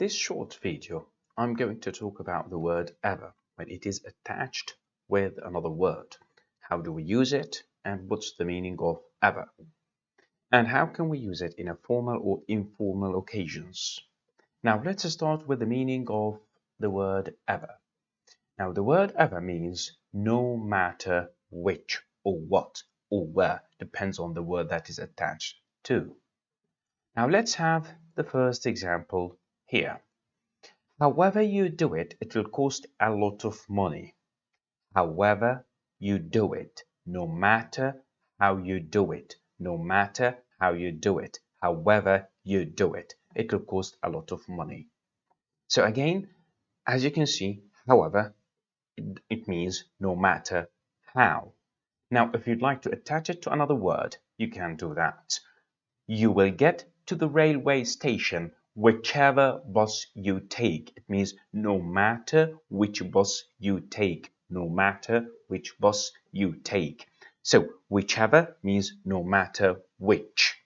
this short video, I'm going to talk about the word ever when it is attached with another word. How do we use it, and what's the meaning of ever? And how can we use it in a formal or informal occasions? Now let's start with the meaning of the word ever. Now the word ever means no matter which or what or where, depends on the word that is attached to. Now let's have the first example here. However you do it, it will cost a lot of money. However you do it, no matter how you do it, no matter how you do it, however you do it, it will cost a lot of money. So again, as you can see, however, it means no matter how. Now, if you'd like to attach it to another word, you can do that. You will get to the railway station whichever bus you take. It means no matter which bus you take, no matter which bus you take. So whichever means no matter which.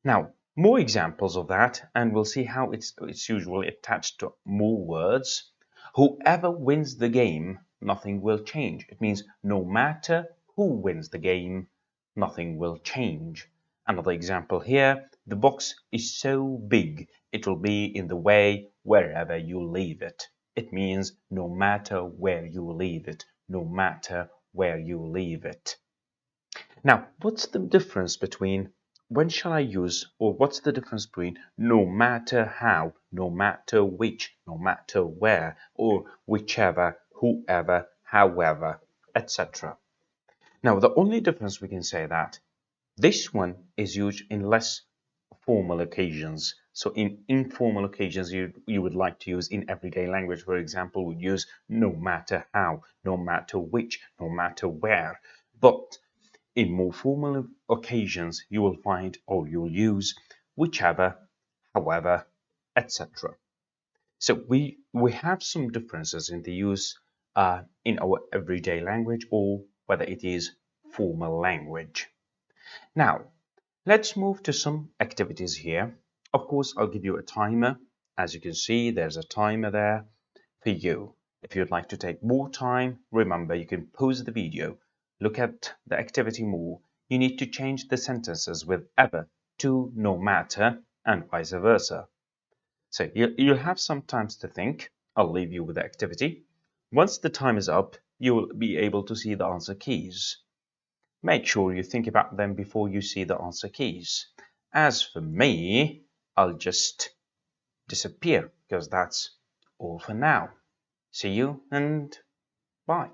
Now, more examples of that, and we'll see how it's usually attached to more words. Whoever wins the game, nothing will change. It means no matter who wins the game, nothing will change. Another example here, the box is so big, it will be in the way wherever you leave it. It means no matter where you leave it, no matter where you leave it. Now, what's the difference between when shall I use, or what's the difference between no matter how, no matter which, no matter where, or whichever, whoever, however, etc. Now, the only difference we can say that this one is used in less formal occasions. So in informal occasions, you would like to use in everyday language, for example, would use no matter how, no matter which, no matter where. But in more formal occasions, you will find or you'll use whichever, however, etc. So we have some differences in the use in our everyday language or whether it is formal language. Now, let's move to some activities here. Of course, I'll give you a timer. As you can see, there's a timer there for you. If you'd like to take more time, remember you can pause the video, look at the activity more. You need to change the sentences with ever to no matter and vice versa. So you'll have some time to think. I'll leave you with the activity. Once the time is up, you'll be able to see the answer keys. Make sure you think about them before you see the answer keys. As for me, I'll just disappear because that's all for now. See you and bye.